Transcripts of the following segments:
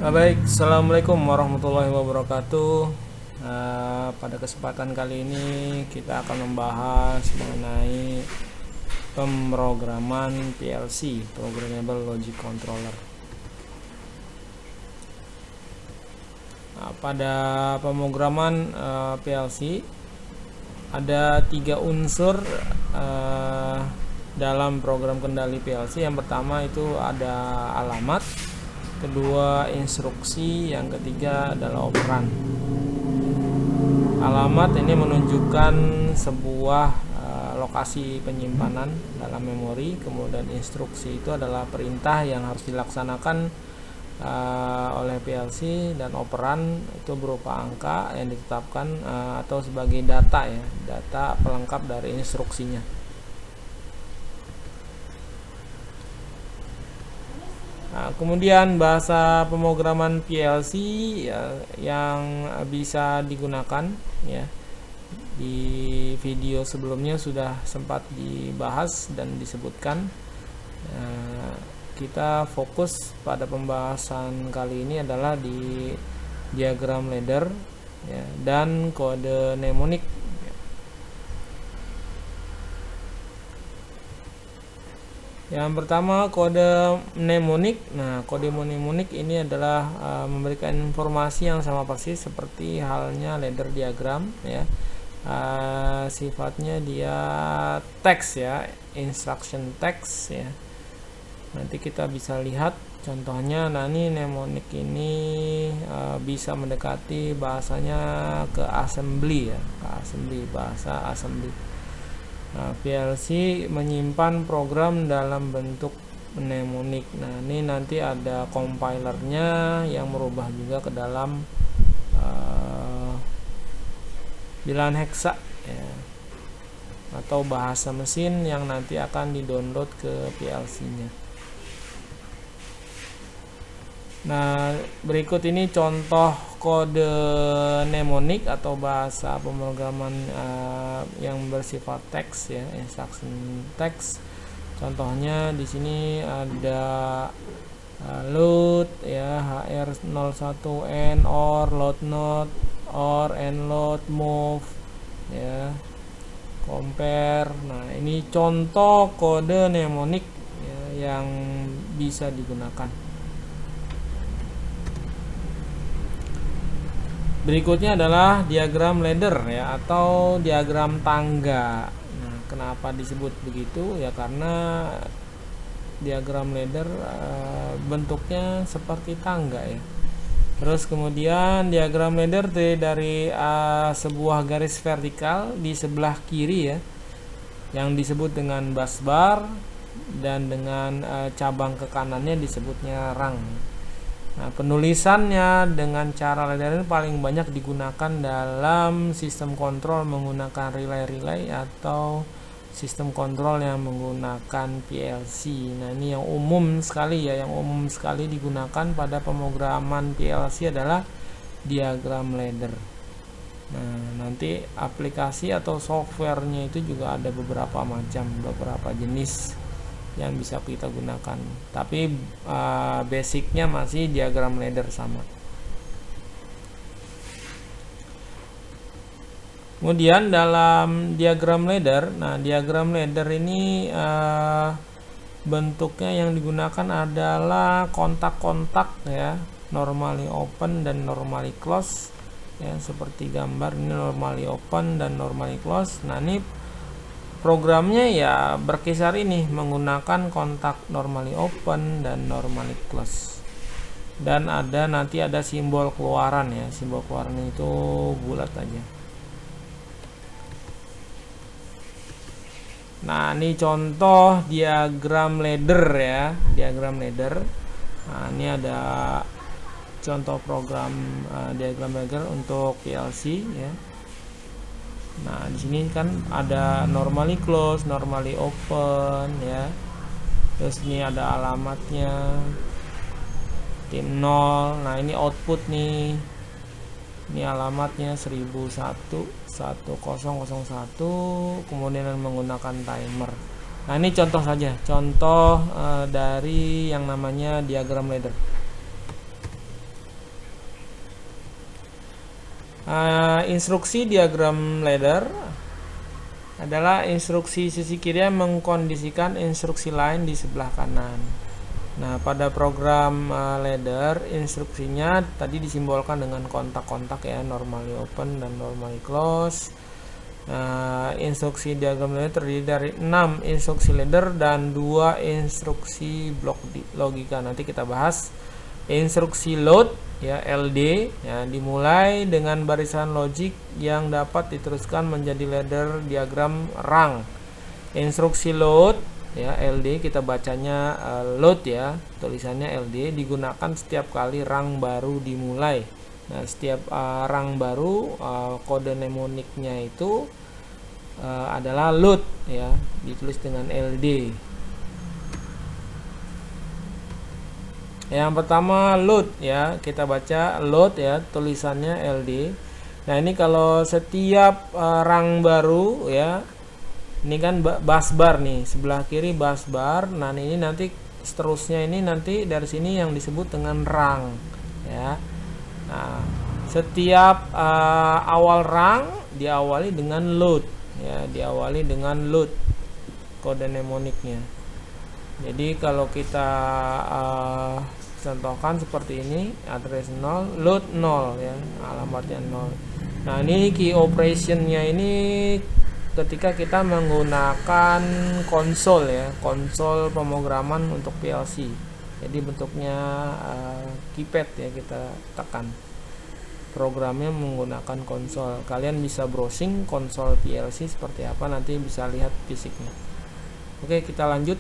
Baik, Assalamualaikum warahmatullahi wabarakatuh. Pada kesempatan kali ini kita akan membahas mengenai pemrograman PLC, Programmable Logic Controller. Pada pemrograman PLC ada 3 unsur dalam program kendali PLC. Yang pertama itu ada alamat, kedua instruksi, yang ketiga adalah operan. Alamat ini menunjukkan sebuah lokasi penyimpanan dalam memori, kemudian instruksi itu adalah perintah yang harus dilaksanakan oleh PLC, dan operan itu berupa angka yang ditetapkan atau sebagai data ya, data pelengkap dari instruksinya. Kemudian bahasa pemrograman PLC ya, yang bisa digunakan ya, di video sebelumnya sudah sempat dibahas dan disebutkan. Kita fokus pada pembahasan kali ini adalah di diagram ladder ya, dan kode mnemonik. Yang pertama kode mnemonik. Nah, kode mnemonik ini adalah memberikan informasi yang sama persis seperti halnya ladder diagram ya. Sifatnya dia teks ya, instruction text ya. Nanti kita bisa lihat contohnya. Nah, ini mnemonik ini bisa mendekati bahasanya ke assembly ya, ke assembly, bahasa assembly. PLC menyimpan program dalam bentuk mnemonik. Nah, ini nanti ada compilernya yang merubah juga ke dalam bilangan heksa ya, atau bahasa mesin yang nanti akan didownload ke PLC-nya. Nah, berikut ini contoh kode mnemonik atau bahasa pemrograman yang bersifat teks ya, instruction text. Contohnya di sini ada load ya, HR01N, or load not, or nload, move ya, compare. Nah, ini contoh kode mnemonik ya, yang bisa digunakan. Berikutnya adalah diagram ladder ya, atau diagram tangga. Nah, kenapa disebut begitu? Ya karena diagram ladder bentuknya seperti tangga ya. Terus kemudian diagram ladder dari sebuah garis vertikal di sebelah kiri ya, yang disebut dengan bus bar, dan dengan cabang ke kanannya disebutnya rung. Nah, penulisannya dengan cara ladder ini paling banyak digunakan dalam sistem kontrol menggunakan relay atau sistem kontrol yang menggunakan PLC. Nah, ini yang umum sekali ya, yang umum sekali digunakan pada pemrograman PLC adalah diagram ladder. Nah, nanti aplikasi atau softwarenya itu juga ada beberapa macam, beberapa jenis yang bisa kita gunakan, tapi basicnya masih diagram ladder sama. Kemudian dalam diagram ladder, nah diagram ladder ini bentuknya yang digunakan adalah kontak-kontak ya, normally open dan normally close ya, seperti gambar ini normally open dan normally close. Nah, ini programnya ya berkisar ini menggunakan kontak normally open dan normally close. Dan nanti ada simbol keluaran ya, simbol keluaran itu bulat aja. Nah, ini contoh diagram ladder ya, diagram ladder. Nah, ini ada contoh program diagram ladder untuk PLC ya. Nah, di sini kan ada normally close, normally open ya. Terus ini ada alamatnya tim 0. Nah, ini output nih. Ini alamatnya 1001 1001, kemudian menggunakan timer. Nah, ini contoh saja, contoh dari yang namanya diagram ladder. Instruksi diagram ladder adalah instruksi sisi kiri yang mengkondisikan instruksi lain di sebelah kanan. Nah, pada program ladder, instruksinya tadi disimbolkan dengan kontak-kontak ya, normally open dan normally close. Instruksi diagram ladder terdiri dari 6 instruksi ladder dan 2 instruksi blok logika. Nanti kita bahas. Instruksi load ya, LD ya, dimulai dengan barisan logik yang dapat diteruskan menjadi ladder diagram rang. Instruksi load ya, LD kita bacanya load ya, tulisannya LD, digunakan setiap kali rang baru dimulai. Nah, setiap rang baru kode mnemoniknya itu adalah load ya, ditulis dengan LD. Yang pertama load ya, kita baca load ya, tulisannya LD. Nah, ini kalau setiap rang baru ya, ini kan bus bar nih, sebelah kiri bus bar. Nah, ini nanti seterusnya ini nanti dari sini yang disebut dengan rang ya. Nah, setiap awal rang diawali dengan load ya, diawali dengan load kode mnemoniknya. Jadi kalau kita contohkan seperti ini, address 0, load 0 ya, alamatnya 0. Nah, ini key operationnya ini ketika kita menggunakan konsol ya, konsol pemrograman untuk PLC. Jadi bentuknya keypad ya, kita tekan. Programnya menggunakan konsol. Kalian bisa browsing konsol PLC seperti apa, nanti bisa lihat fisiknya. Oke, kita lanjut.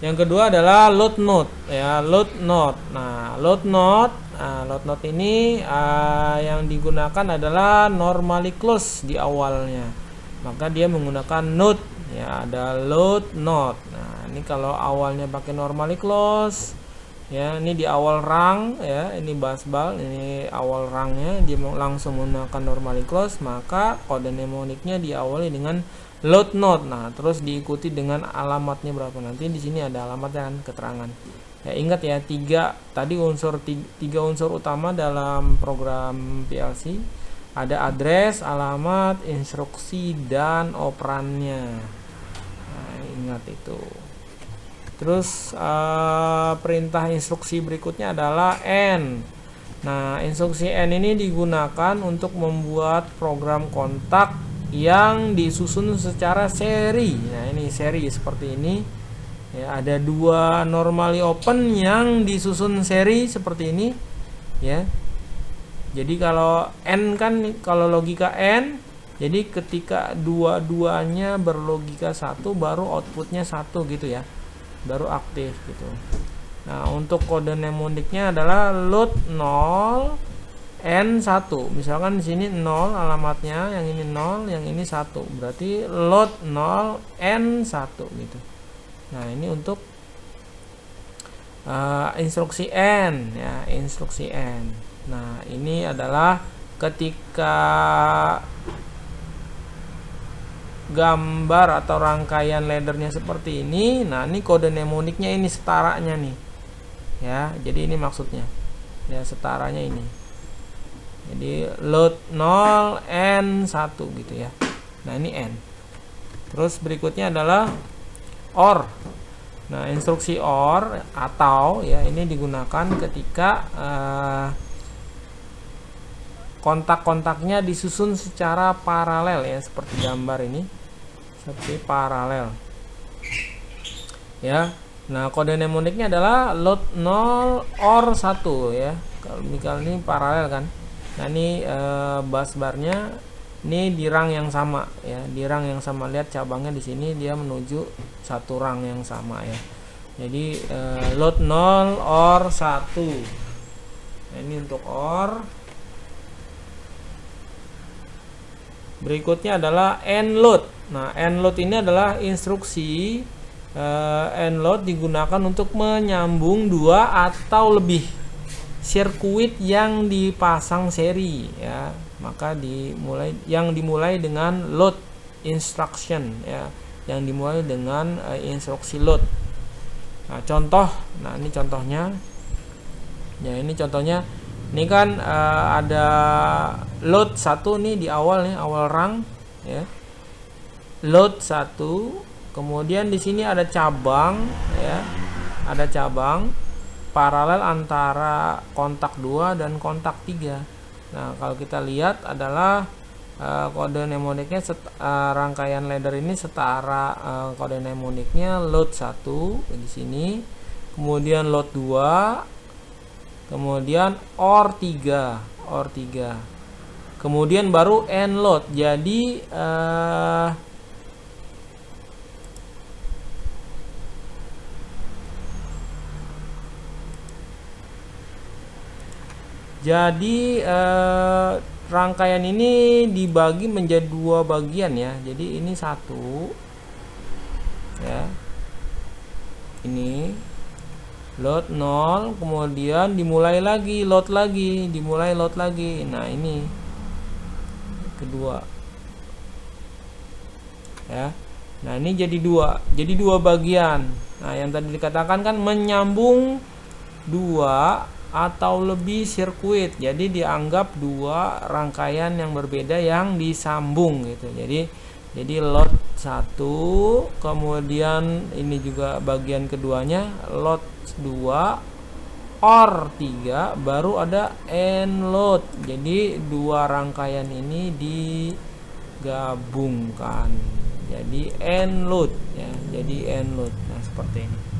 Yang kedua adalah load node ya, load node. Nah, load node ini yang digunakan adalah normally close di awalnya. Maka dia menggunakan node ya, ada load node. Nah, ini kalau awalnya pakai normally close ya, ini di awal rang ya, ini busbar, ini awal rangnya dia langsung menggunakan normally close, maka kode mnemoniknya diawali dengan load node. Nah, terus diikuti dengan alamatnya berapa. Nanti di sini ada alamatnya kan, keterangan. Ya, ingat ya, tiga unsur utama dalam program PLC. Ada address, alamat, instruksi, dan operannya. Nah, ingat itu. Terus perintah instruksi berikutnya adalah N. Nah, instruksi N ini digunakan untuk membuat program kontak yang disusun secara seri. Nah, ini seri seperti ini ya, ada 2 normally open yang disusun seri seperti ini ya. Jadi kalau N kan, kalau logika N, jadi ketika dua-duanya berlogika 1 baru outputnya 1 gitu ya, baru aktif gitu. Nah, untuk kode mnemoniknya adalah load 0 N1. Misalkan di sini 0 alamatnya, yang ini 0, yang ini 1. Berarti load 0 N1 gitu. Nah, ini untuk instruksi N ya, instruksi N. Nah, ini adalah ketika gambar atau rangkaian laddernya seperti ini. Nah, ini kode mnemoniknya ini setaranya nih ya, jadi ini maksudnya ya, setaranya ini. Jadi load 0 N1 gitu ya. Nah, ini N. Terus berikutnya adalah OR. Nah, instruksi OR atau ya, ini digunakan ketika kontak-kontaknya disusun secara paralel ya, seperti gambar ini, seperti paralel ya. Nah, kode mnemoniknya adalah load 0 OR 1 ya. Kalau misalnya ini paralel kan. Nah, ini busbarnya ini di rang yang sama ya, di rang yang sama. Lihat cabangnya di sini, dia menuju satu rang yang sama ya. Jadi load 0 OR 1. Nah, ini untuk OR. Berikutnya adalah nload. Nah, nload ini adalah instruksi nload digunakan untuk menyambung 2 atau lebih sirkuit yang dipasang seri ya. Maka dimulai dengan load instruction ya, yang dimulai dengan instruksi load. Nah, contoh. Nah, ini contohnya. Ya, ini contohnya Ini kan ada load 1 nih di awal nih, awal rang ya. Load 1, kemudian di sini ada cabang ya. Ada cabang paralel antara kontak 2 dan kontak 3. Nah, kalau kita lihat adalah kode mnemoniknya rangkaian ladder ini setara kode mnemoniknya load 1 di sini, kemudian load 2, kemudian OR 3, kemudian baru end load. Jadi rangkaian ini dibagi menjadi 2 bagian ya. Jadi ini 1 ya. Ini load 0, kemudian dimulai lagi load lagi, Nah, ini kedua. Ya. Nah, ini jadi 2 bagian. Nah, yang tadi dikatakan kan menyambung 2 atau lebih sirkuit. Jadi dianggap 2 rangkaian yang berbeda yang disambung gitu. Jadi load 1, kemudian ini juga bagian keduanya load 2 OR 3, baru ada end load. Jadi 2 rangkaian ini digabungkan jadi end load ya. Nah, seperti ini.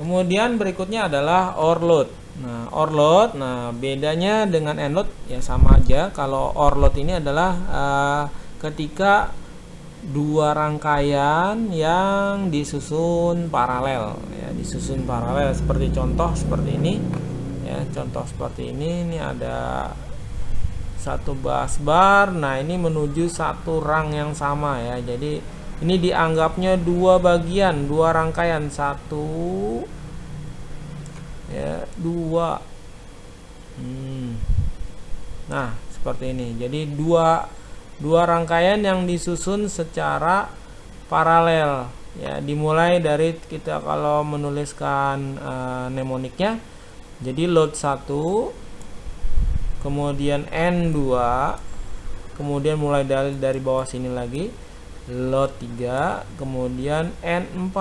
Kemudian berikutnya adalah OR load. Nah, OR load, bedanya dengan end load ya sama aja. Kalau OR load ini adalah ketika 2 rangkaian yang disusun paralel ya, seperti contoh seperti ini ya. Contoh seperti ini ada 1 bus bar. Nah, ini menuju 1 rang yang sama ya. Jadi ini dianggapnya 2 bagian, 2 rangkaian, 1 ya, 2. Nah, seperti ini. Jadi dua rangkaian yang disusun secara paralel ya. Dimulai dari kita kalau menuliskan mnemoniknya, jadi load 1, kemudian N2, kemudian mulai dari bawah sini lagi load 3, kemudian N4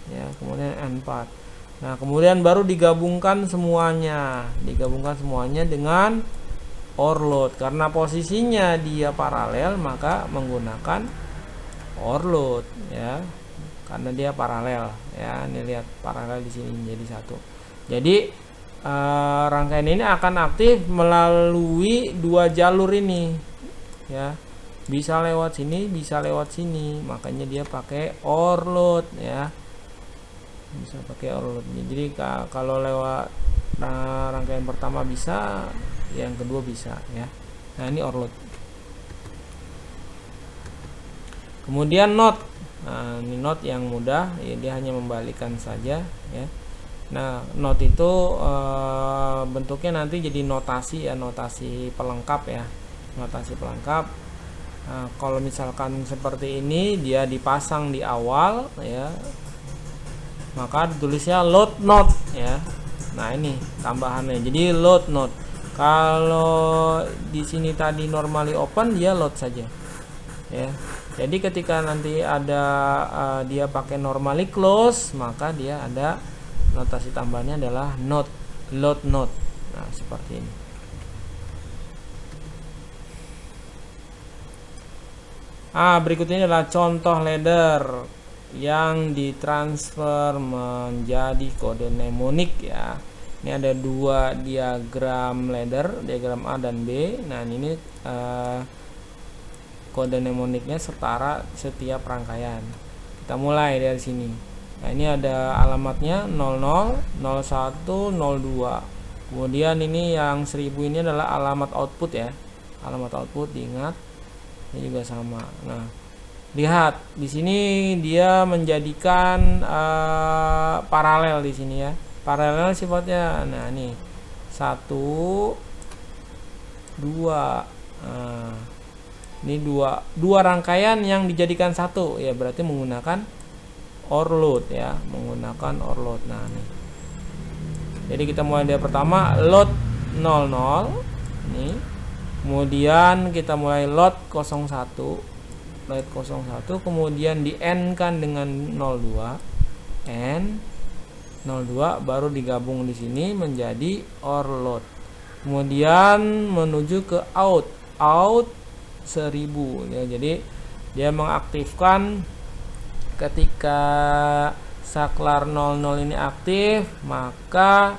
ya, kemudian N4. Nah, kemudian baru digabungkan semuanya dengan OR load. Karena posisinya dia paralel, maka menggunakan OR load ya. Karena dia paralel ya. Ini lihat paralel di sini menjadi 1. Jadi rangkaian ini akan aktif melalui 2 jalur ini ya. Bisa lewat sini, bisa lewat sini. Makanya dia pakai OR load ya. Bisa pakai OR load. Jadi kalau lewat rangkaian pertama bisa, yang kedua bisa ya. Nah, ini OR load. Kemudian NOT. Nah, ini NOT yang mudah ya, dia hanya membalikkan saja ya. Nah, NOT itu bentuknya nanti jadi notasi ya, notasi pelengkap ya. Notasi pelengkap. Nah, kalau misalkan seperti ini dia dipasang di awal ya, maka tulisnya load note ya. Nah, ini tambahannya. Jadi load note. Kalau di sini tadi normally open, dia load saja. Ya. Jadi ketika nanti ada dia pakai normally close, maka dia ada notasi tambahannya adalah load note. Nah, seperti ini. Berikutnya adalah contoh ladder yang ditransfer menjadi kode mnemonik ya. Ini ada 2 diagram ladder, diagram A dan B. Nah, ini kode mnemoniknya setara setiap rangkaian. Kita mulai dari sini. Nah, ini ada alamatnya 00, 01, 02. Kemudian ini yang 1000 ini adalah alamat output ya. Alamat output, diingat. Ini juga sama. Nah, lihat di sini dia menjadikan paralel di sini ya. Paralel sifatnya. Nah, ini 1 2. Nah, ini dua rangkaian yang dijadikan satu ya, berarti menggunakan load ya, menggunakan or load. Nah nih, jadi kita mulai dari pertama load 00 nih, kemudian kita mulai load 01, kemudian di N kan dengan 02, N 02 baru digabung di sini menjadi or load. Kemudian menuju ke out 1000 ya. Jadi dia mengaktifkan ketika saklar 00 ini aktif, maka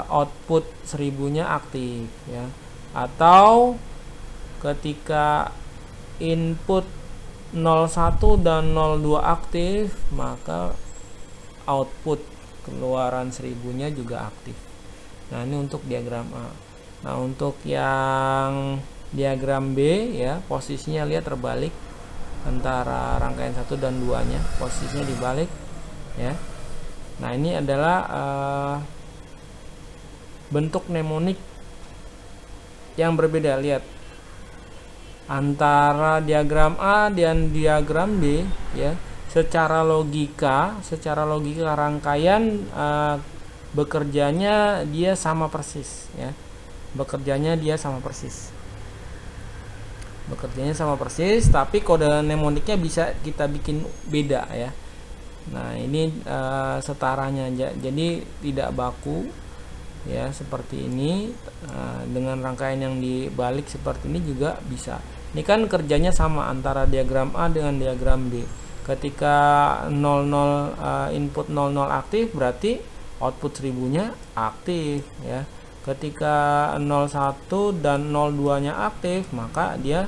output 1000-nya aktif ya. Atau ketika input 01 dan 02 aktif, maka output keluaran 1000-nya juga aktif. Nah ini untuk diagram A. Nah untuk yang diagram B ya, posisinya lihat terbalik antara rangkaian 1 dan 2 nya, posisinya dibalik ya. Nah ini adalah bentuk mnemonik yang berbeda. Lihat antara diagram A dan diagram B ya, secara logika rangkaian bekerjanya dia sama persis ya, bekerjanya sama persis, tapi kode mnemoniknya bisa kita bikin beda ya. Nah ini setaranya jadi tidak baku ya, seperti ini. Dengan rangkaian yang dibalik seperti ini juga bisa. Ini kan kerjanya sama antara diagram A dengan diagram B. Ketika 00 input 00 aktif, berarti output 1000-nya aktif ya. Ketika 01 dan 02-nya aktif, maka dia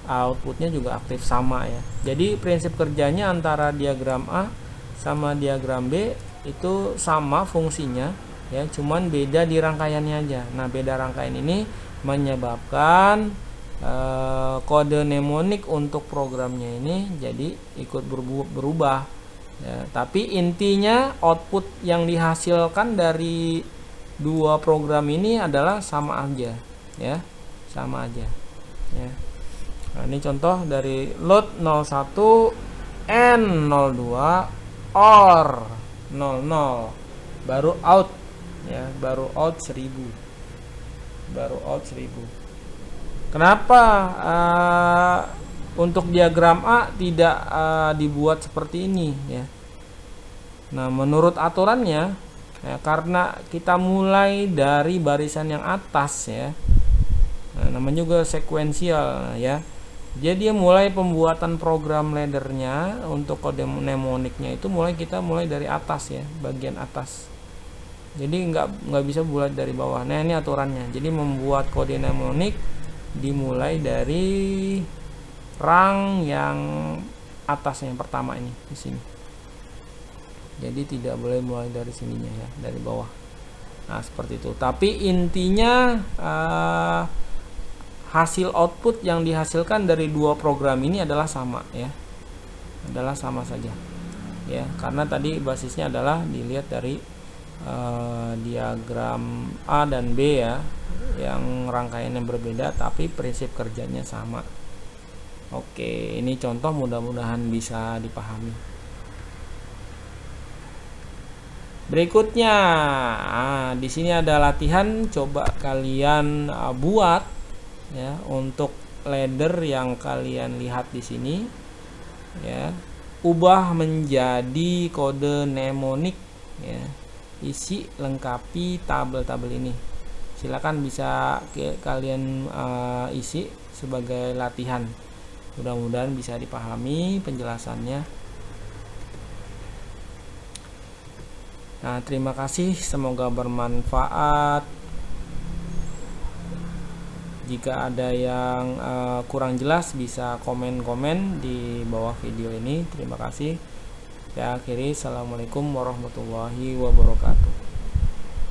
outputnya juga aktif, sama ya. Jadi prinsip kerjanya antara diagram A sama diagram B itu sama fungsinya ya, cuman beda di rangkaiannya aja. Nah beda rangkaian ini menyebabkan kode mnemonik untuk programnya ini jadi ikut berubah ya. Tapi intinya output yang dihasilkan dari dua program ini adalah sama aja ya, sama aja ya. Nah ini contoh dari load 01 N02 OR 00 baru out ya, baru out 1000. Kenapa untuk diagram A tidak dibuat seperti ini ya? Nah menurut aturannya ya, karena kita mulai dari barisan yang atas ya, nah, namanya juga sekuensial ya. Jadi dia mulai pembuatan program laddernya untuk kode mnemoniknya itu kita mulai dari atas ya, bagian atas. Jadi nggak bisa buat dari bawah. Nah ini aturannya. Jadi membuat kode mnemonik dimulai dari rang yang atas yang pertama ini di sini. Jadi tidak boleh mulai dari sininya ya, dari bawah. Nah seperti itu. Tapi intinya hasil output yang dihasilkan dari dua program ini adalah sama ya, adalah sama saja ya, karena tadi basisnya adalah dilihat dari diagram A dan B ya, yang rangkaiannya berbeda tapi prinsip kerjanya sama. Oke, ini contoh, mudah-mudahan bisa dipahami. Berikutnya, di sini ada latihan, coba kalian buat ya untuk ladder yang kalian lihat di sini ya, ubah menjadi kode mnemonik ya, isi lengkapi tabel-tabel ini. Silakan bisa kalian isi sebagai latihan, mudah-mudahan bisa dipahami penjelasannya. Nah terima kasih, semoga bermanfaat. Jika ada yang kurang jelas bisa komen-komen di bawah video ini. Terima kasih. Saya akhiri, assalamualaikum warahmatullahi wabarakatuh.